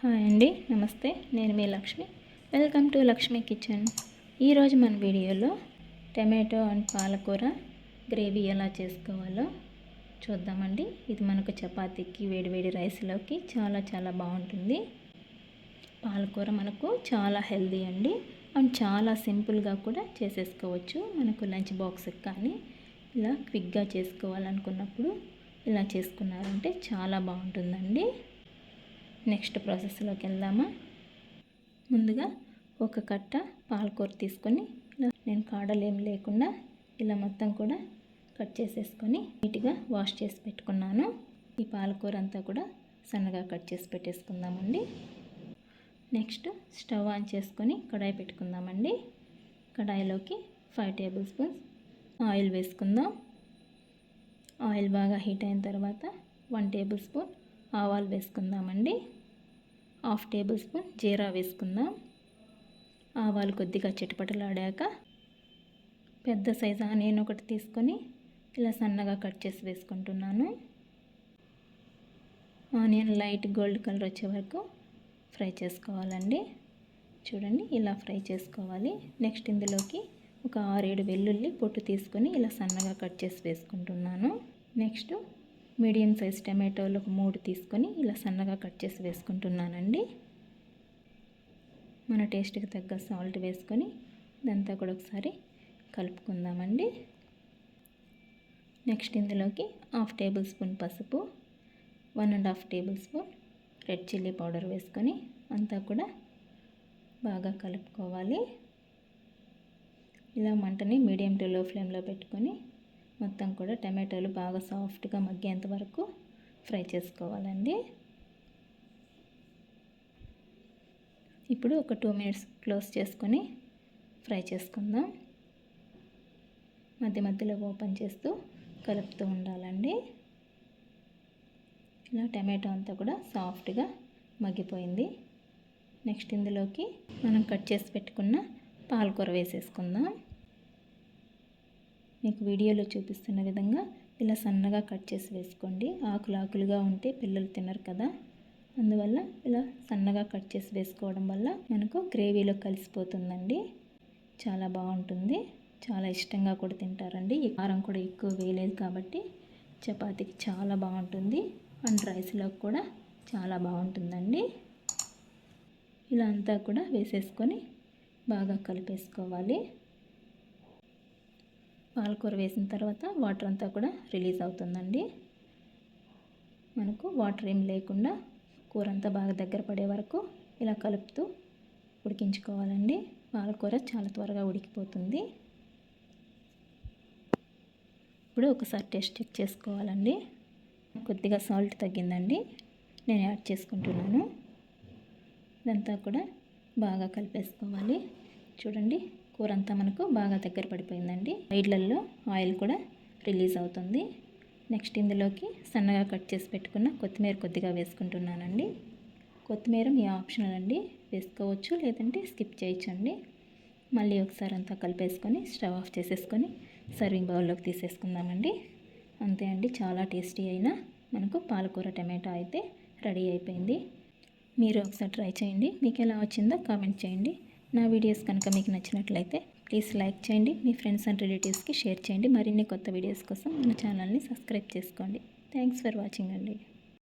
Hi అండి, నమస్తే. నేను మీ Lakshmi. Welcome to Lakshmi kitchen. ఈరోజు మన వీడియోలో టమాటో అండ్ పాలకూర గ్రేవీ ఎలా చేసుకోవాలో చూద్దామండి. ఇది మనకు చపాతీకి, వేడివేడి రైస్లోకి చాలా బాగుంటుంది. పాలకూర మనకు చాలా హెల్దీ అండి, అండ్ చాలా సింపుల్గా కూడా చేసేసుకోవచ్చు. మనకు లంచ్ బాక్స్కి కానీ ఇలా క్విక్గా చేసుకోవాలనుకున్నప్పుడు ఇలా చేసుకున్నారంటే చాలా బాగుంటుందండి. నెక్స్ట్ ప్రాసెస్లోకి వెళ్దామా. ముందుగా ఒక కట్ట పాలకూర తీసుకొని ఇలా నేను కాడలు ఏం లేకుండా ఇలా మొత్తం కూడా కట్ చేసేసుకొని నీట్గా వాష్ చేసి పెట్టుకున్నాను. ఈ పాలకూర అంతా కూడా సన్నగా కట్ చేసి పెట్టేసుకుందామండి. నెక్స్ట్ స్టవ్ ఆన్ చేసుకొని కడాయి పెట్టుకుందామండి. కడాయిలోకి 5 టేబుల్ స్పూన్స్ ఆయిల్ వేసుకుందాం. ఆయిల్ బాగా హీట్ అయిన తర్వాత 1 టేబుల్ స్పూన్ ఆవాలు వేసుకుందామండి. 1/2 టేబుల్ స్పూన్ జీరా వేసుకుందాం. ఆవాలు కొద్దిగా చిటపటలాడాక పెద్ద సైజు ఆనియన్ ఒకటి తీసుకొని ఇలా సన్నగా కట్ చేసి వేసుకుంటున్నాను. ఆనియన్ లైట్ గోల్డ్ కలర్ వచ్చే వరకు ఫ్రై చేసుకోవాలండి. చూడండి, ఇలా ఫ్రై చేసుకోవాలి. నెక్స్ట్ ఇందులోకి ఒక 6-7 వెల్లుల్లి పొట్టు తీసుకొని ఇలా సన్నగా కట్ చేసి వేసుకుంటున్నాను. నెక్స్ట్ మీడియం సైజ్ టమాటోలు ఒక 3 తీసుకొని ఇలా సన్నగా కట్ చేసి వేసుకుంటున్నానండి. మన టేస్ట్కి తగ్గ సాల్ట్ వేసుకొని ఇదంతా కూడా ఒకసారి కలుపుకుందామండి. నెక్స్ట్ ఇందులోకి 1/2 టేబుల్ స్పూన్ పసుపు, 1.5 table spoon red chilli powder వేసుకొని అంతా కూడా బాగా కలుపుకోవాలి. ఇలా మంటని మీడియం టు లో ఫ్లేమ్లో పెట్టుకొని మొత్తం కూడా టమాటాలు బాగా సాఫ్ట్గా మగ్గేంత వరకు ఫ్రై చేసుకోవాలండి. ఇప్పుడు ఒక 2 మినిట్స్ క్లోజ్ చేసుకొని ఫ్రై చేసుకుందాం. మధ్యలో ఓపెన్ చేస్తూ కలుపుతూ ఉండాలండి. ఇలా టమాటో అంతా కూడా సాఫ్ట్గా మగ్గిపోయింది. నెక్స్ట్ ఇందులోకి మనం కట్ చేసి పెట్టుకున్న పాలకూర వేసేసుకుందాం. మీకు వీడియోలో చూపిస్తున్న విధంగా ఇలా సన్నగా కట్ చేసి వేసుకోండి. ఆకులుగా ఉంటే పిల్లలు తినరు కదా, అందువల్ల ఇలా సన్నగా కట్ చేసి వేసుకోవడం వల్ల మనకు గ్రేవీలో కలిసిపోతుందండి. చాలా బాగుంటుంది, చాలా ఇష్టంగా కూడా తింటారండి. ఈ కారం కూడా ఎక్కువ వేయలేదు కాబట్టి చపాతీకి చాలా బాగుంటుంది, అండ్ రైస్లో కూడా చాలా బాగుంటుందండి. ఇలా అంతా కూడా వేసేసుకొని బాగా కలిపేసుకోవాలి. పాలకూర వేసిన తర్వాత వాటర్ అంతా కూడా రిలీజ్ అవుతుందండి. మనకు వాటర్ ఏం లేకుండా కూర అంతా బాగా దగ్గర పడే వరకు ఇలా కలుపుతూ ఉడికించుకోవాలండి. పాలకూర చాలా త్వరగా ఉడికిపోతుంది. ఇప్పుడు ఒకసారి టేస్ట్ చెక్ చేసుకోవాలండి. కొద్దిగా సాల్ట్ తగ్గిందండి, నేను యాడ్ చేసుకుంటున్నాను. ఇదంతా కూడా బాగా కలిపేసుకోవాలి. చూడండి, కూర అంతా మనకు బాగా దగ్గర పడిపోయిందండి. సైడ్లలో ఆయిల్ కూడా రిలీజ్ అవుతుంది. నెక్స్ట్ ఇందులోకి సన్నగా కట్ చేసి పెట్టుకున్న కొత్తిమీర కొద్దిగా వేసుకుంటున్నానండి. కొత్తిమీర మీ ఆప్షనల్ అండి, వేసుకోవచ్చు లేదంటే స్కిప్ చేయొచ్చండి. మళ్ళీ ఒకసారి అంతా కలిపేసుకొని స్టవ్ ఆఫ్ చేసేసుకొని సర్వింగ్ బౌల్లోకి తీసేసుకుందామండి. అంతే అండి, చాలా టేస్టీ అయిన మనకు పాలకూర టమాటా అయితే రెడీ అయిపోయింది. మీరు ఒకసారి ట్రై చేయండి. మీకు ఎలా వచ్చిందో కామెంట్ చేయండి. నా వీడియోస్ కనుక మీకు నచ్చినట్లయితే ప్లీజ్ లైక్ చేయండి, మీ ఫ్రెండ్స్ అండ్ రిలేటివ్స్కి షేర్ చేయండి. మరిన్ని కొత్త వీడియోస్ కోసం మన ఛానల్ని సబ్స్క్రైబ్ చేసుకోండి. థ్యాంక్స్ ఫర్ వాచింగ్ అండి.